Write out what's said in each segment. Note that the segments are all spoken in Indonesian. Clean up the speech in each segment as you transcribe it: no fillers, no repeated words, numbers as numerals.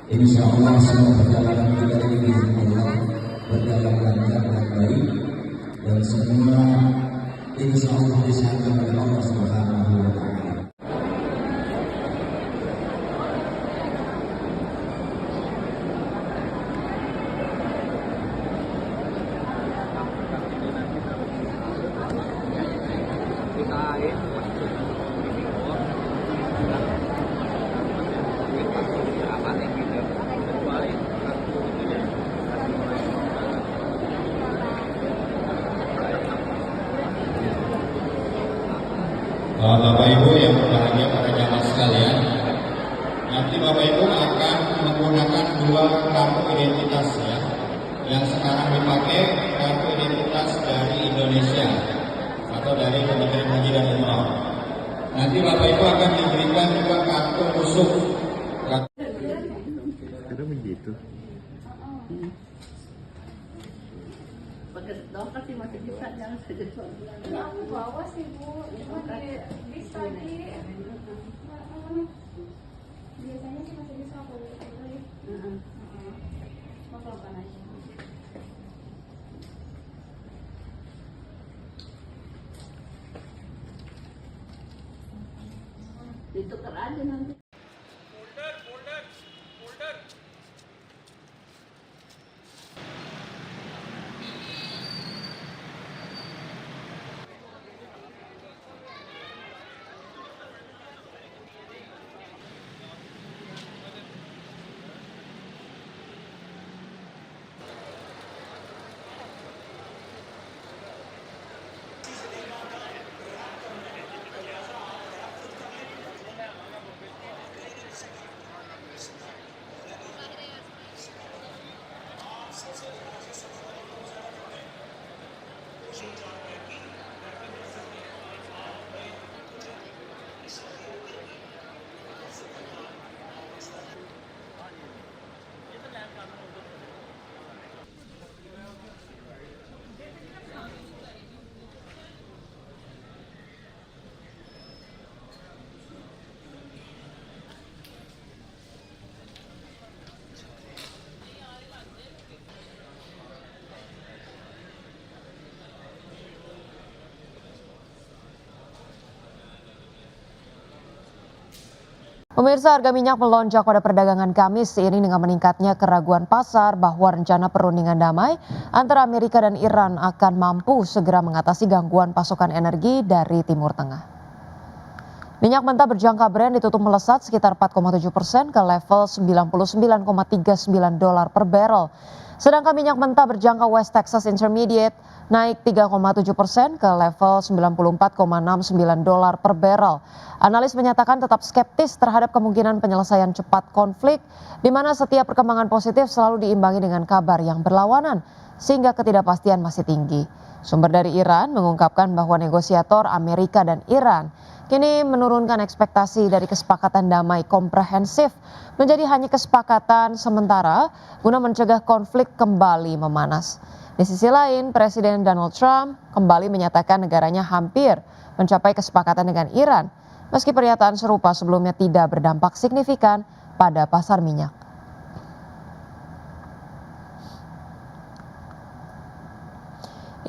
Insya Allah semua perjalanan kita ini Allah berjalan lancar dan baik, dan semua insya Allah disahkan oleh Allah Subhanahu wa Ta'ala. Bapak Ibu yang berbahagia para jamaah sekalian, nanti Bapak Ibu akan menggunakan dua kartu identitas ya, yang sekarang dipakai kartu identitas dari Indonesia atau dari Kementerian Haji dan Umrah. Nanti Bapak Ibu akan diberikan juga kartu khusus. Ada begitu. Pakai dompet sih masih bisa, jangan saja jual. Ya aku bawa sih Bu, cuma bisa di biasanya sih masih bisa aku beli. Makan aja. Ditukar aja nanti. Pemirsa, harga minyak melonjak pada perdagangan Kamis seiring dengan meningkatnya keraguan pasar bahwa rencana perundingan damai antara Amerika dan Iran akan mampu segera mengatasi gangguan pasokan energi dari Timur Tengah. Minyak mentah berjangka Brent ditutup melesat sekitar 4,7% ke level $99,39 per barrel. Sedangkan minyak mentah berjangka West Texas Intermediate naik 3,7% ke level $94,69 per barrel. Analis menyatakan tetap skeptis terhadap kemungkinan penyelesaian cepat konflik, di mana setiap perkembangan positif selalu diimbangi dengan kabar yang berlawanan, sehingga ketidakpastian masih tinggi. Sumber dari Iran mengungkapkan bahwa negosiator Amerika dan Iran kini menurunkan ekspektasi dari kesepakatan damai komprehensif menjadi hanya kesepakatan sementara guna mencegah konflik kembali memanas. Di sisi lain, Presiden Donald Trump kembali menyatakan negaranya hampir mencapai kesepakatan dengan Iran, meski pernyataan serupa sebelumnya tidak berdampak signifikan pada pasar minyak.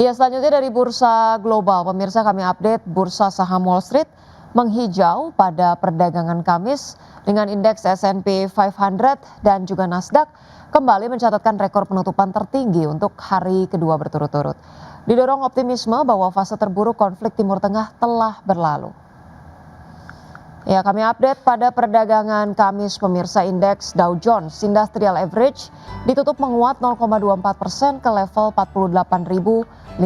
Selanjutnya dari bursa global, pemirsa, kami update bursa saham Wall Street menghijau pada perdagangan Kamis dengan indeks S&P 500 dan juga Nasdaq kembali mencatatkan rekor penutupan tertinggi untuk hari kedua berturut-turut. Didorong optimisme bahwa fase terburuk konflik Timur Tengah telah berlalu. Kami update pada perdagangan Kamis, pemirsa, indeks Dow Jones Industrial Average ditutup menguat 0,24% ke level 48.578.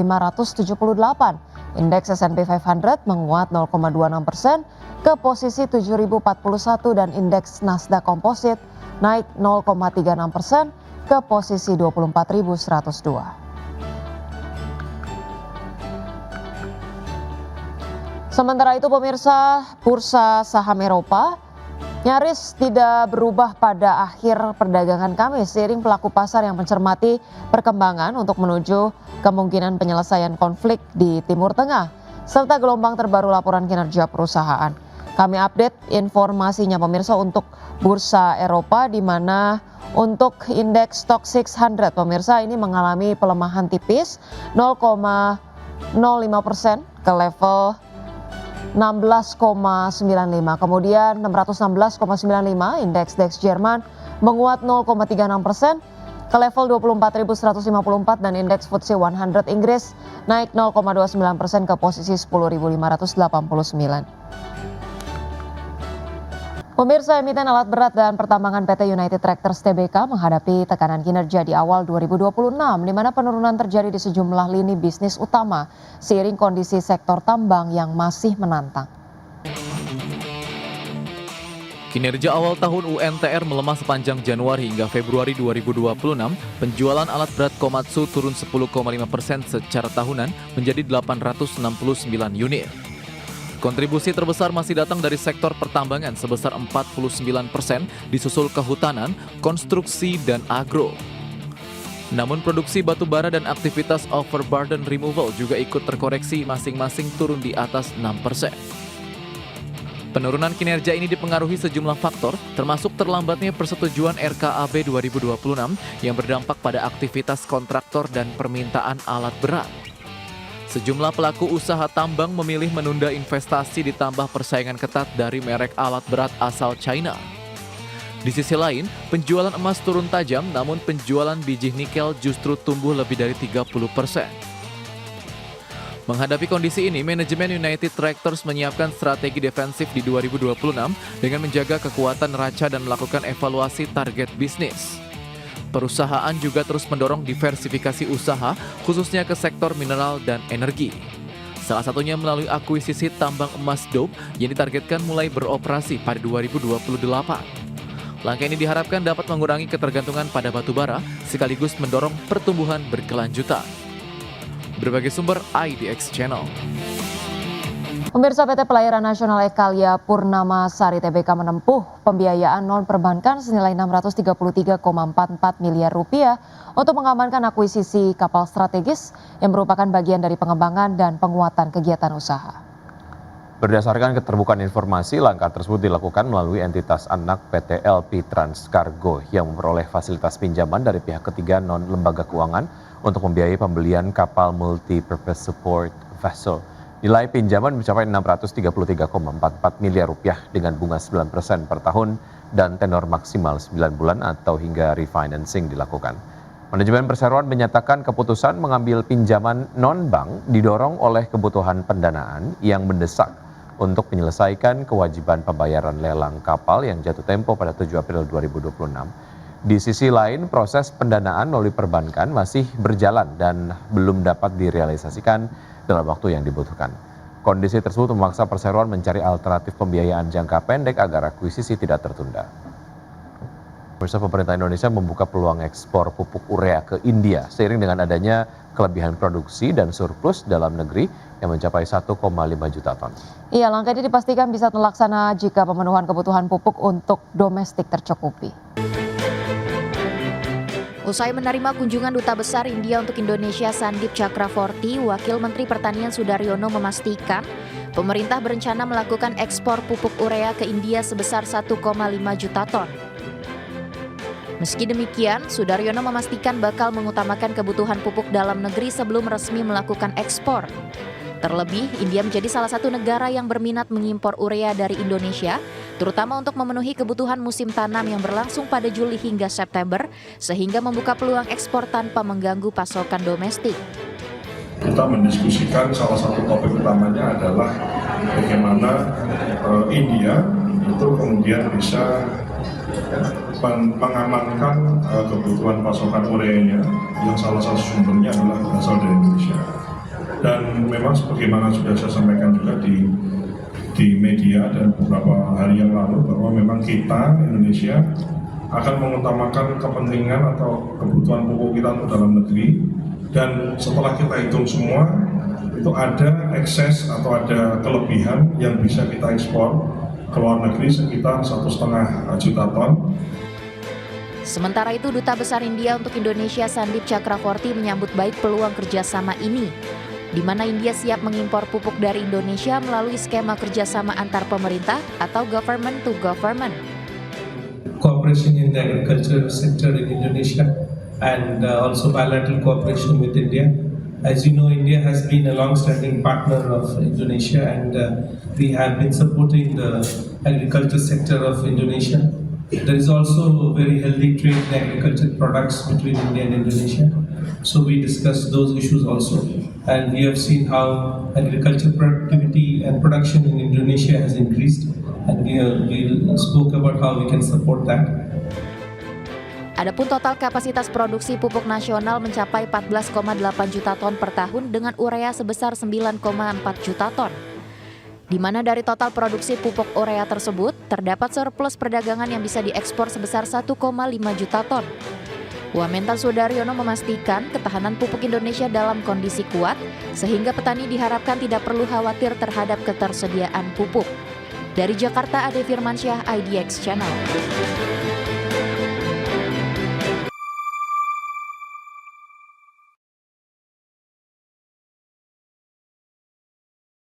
Indeks S&P 500 menguat 0,26% ke posisi 7.041 dan indeks Nasdaq Composite naik 0,36% ke posisi 24.102. Sementara itu, pemirsa, bursa saham Eropa nyaris tidak berubah pada akhir perdagangan Kamis seiring pelaku pasar yang mencermati perkembangan untuk menuju kemungkinan penyelesaian konflik di Timur Tengah serta gelombang terbaru laporan kinerja perusahaan. Kami update informasinya pemirsa untuk bursa Eropa, di mana untuk indeks Stoxx 600 pemirsa ini mengalami pelemahan tipis 0,05% ke level 16,95. Kemudian 616,95 indeks DAX Jerman menguat 0,36% ke level 24.154 dan indeks FTSE 100 Inggris naik 0,29% ke posisi 10.589. Pemirsa, emiten alat berat dan pertambangan PT United Tractors Tbk menghadapi tekanan kinerja di awal 2026, di mana penurunan terjadi di sejumlah lini bisnis utama seiring kondisi sektor tambang yang masih menantang. Kinerja awal tahun UNTR melemah sepanjang Januari hingga Februari 2026. Penjualan alat berat Komatsu turun 10,5% secara tahunan menjadi 869 unit. Kontribusi terbesar masih datang dari sektor pertambangan sebesar 49%, disusul kehutanan, konstruksi, dan agro. Namun produksi batu bara dan aktivitas overburden removal juga ikut terkoreksi, masing-masing turun di atas 6%. Penurunan kinerja ini dipengaruhi sejumlah faktor, termasuk terlambatnya persetujuan RKAB 2026 yang berdampak pada aktivitas kontraktor dan permintaan alat berat. Sejumlah pelaku usaha tambang memilih menunda investasi ditambah persaingan ketat dari merek alat berat asal China. Di sisi lain, penjualan emas turun tajam, namun penjualan biji nikel justru tumbuh lebih dari 30%. Menghadapi kondisi ini, manajemen United Tractors menyiapkan strategi defensif di 2026 dengan menjaga kekuatan neraca dan melakukan evaluasi target bisnis. Perusahaan juga terus mendorong diversifikasi usaha, khususnya ke sektor mineral dan energi. Salah satunya melalui akuisisi tambang emas Dope yang ditargetkan mulai beroperasi pada 2028. Langkah ini diharapkan dapat mengurangi ketergantungan pada batu bara, sekaligus mendorong pertumbuhan berkelanjutan. Berbagai sumber IDX Channel. Pemirsa, PT Pelayaran Nasional Ekalia Purnama Sari Tbk menempuh pembiayaan non-perbankan senilai Rp633,44 miliar untuk mengamankan akuisisi kapal strategis yang merupakan bagian dari pengembangan dan penguatan kegiatan usaha. Berdasarkan keterbukaan informasi, langkah tersebut dilakukan melalui entitas anak PT LP Transcargo yang memperoleh fasilitas pinjaman dari pihak ketiga non-lembaga keuangan untuk membiayai pembelian kapal multi-purpose support vessel. Nilai pinjaman mencapai Rp633,44 miliar dengan bunga 9% per tahun dan tenor maksimal 9 bulan atau hingga refinancing dilakukan. Manajemen perseroan menyatakan keputusan mengambil pinjaman non-bank didorong oleh kebutuhan pendanaan yang mendesak untuk menyelesaikan kewajiban pembayaran lelang kapal yang jatuh tempo pada 7 April 2026. Di sisi lain, proses pendanaan melalui perbankan masih berjalan dan belum dapat direalisasikan dalam waktu yang dibutuhkan. Kondisi tersebut memaksa perseroan mencari alternatif pembiayaan jangka pendek agar akuisisi tidak tertunda. Pemerintah Indonesia membuka peluang ekspor pupuk urea ke India seiring dengan adanya kelebihan produksi dan surplus dalam negeri yang mencapai 1,5 juta ton. Iya, langkah ini dipastikan bisa terlaksana jika pemenuhan kebutuhan pupuk untuk domestik tercukupi. Usai menerima kunjungan Duta Besar India untuk Indonesia Sandip Chakravorty, Wakil Menteri Pertanian Sudaryono memastikan pemerintah berencana melakukan ekspor pupuk urea ke India sebesar 1,5 juta ton. Meski demikian, Sudaryono memastikan bakal mengutamakan kebutuhan pupuk dalam negeri sebelum resmi melakukan ekspor. Terlebih, India menjadi salah satu negara yang berminat mengimpor urea dari Indonesia, terutama untuk memenuhi kebutuhan musim tanam yang berlangsung pada Juli hingga September, sehingga membuka peluang ekspor tanpa mengganggu pasokan domestik. Kita mendiskusikan salah satu topik utamanya adalah bagaimana India itu kemudian bisa mengamankan kebutuhan pasokan ureanya yang salah satu sumbernya adalah berasal dari Indonesia. Dan memang sebagaimana sudah saya sampaikan juga di media dan beberapa hari yang lalu bahwa memang kita Indonesia akan mengutamakan kepentingan atau kebutuhan pupuk kita untuk dalam negeri, dan setelah kita hitung semua itu ada ekses atau ada kelebihan yang bisa kita ekspor ke luar negeri sekitar 1,5 juta ton. Sementara itu, Duta Besar India untuk Indonesia Sandip Chakravorty menyambut baik peluang kerjasama ini. di mana India siap mengimpor pupuk dari Indonesia melalui skema kerjasama antar pemerintah atau government to government. Cooperation in the agriculture sector in Indonesia and also bilateral cooperation with India. As you know, India has been a long-standing partner of Indonesia, and we have been supporting the agriculture sector of Indonesia. There is also very healthy trade in agriculture products between India and Indonesia. So we discussed those issues also, and we have seen how agriculture productivity and production in Indonesia has increased, and we spoke about how we can support that. Adapun total kapasitas produksi pupuk nasional mencapai 14,8 juta ton per tahun dengan urea sebesar 9,4 juta ton. Di mana dari total produksi pupuk urea tersebut, terdapat surplus perdagangan yang bisa diekspor sebesar 1,5 juta ton. Wamentan Sudaryono memastikan ketahanan pupuk Indonesia dalam kondisi kuat, sehingga petani diharapkan tidak perlu khawatir terhadap ketersediaan pupuk. Dari Jakarta, Ade Firmansyah, IDX Channel.